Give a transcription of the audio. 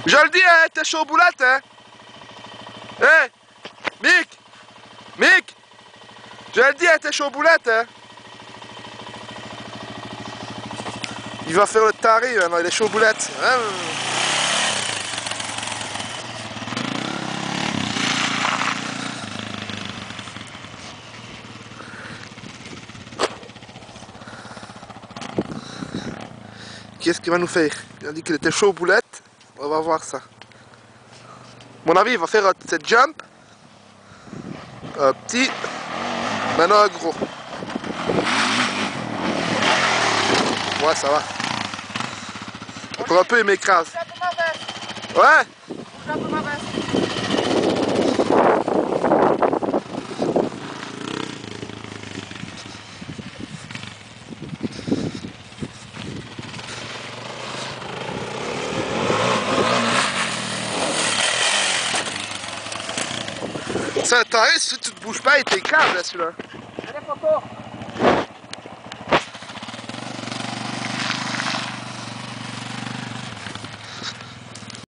Je le dis, hein, t'es chaud boulette, hein. Hé, Mick, Mick, je le dis, hein, t'es chaud boulette, hein. Il va faire le taré, maintenant, il est chaud boulette. Hein. Qu'est-ce qu'il va nous faire? Il a dit qu'il était chaud boulette. On va voir ça. À mon avis, il va faire cette jump. Un petit, maintenant un gros. Ouais, ça va. Encore un peu, il m'écrase. Ouais. C'est un taré, si tu te bouges pas, il t'écrase là celui-là. Allez, Coco.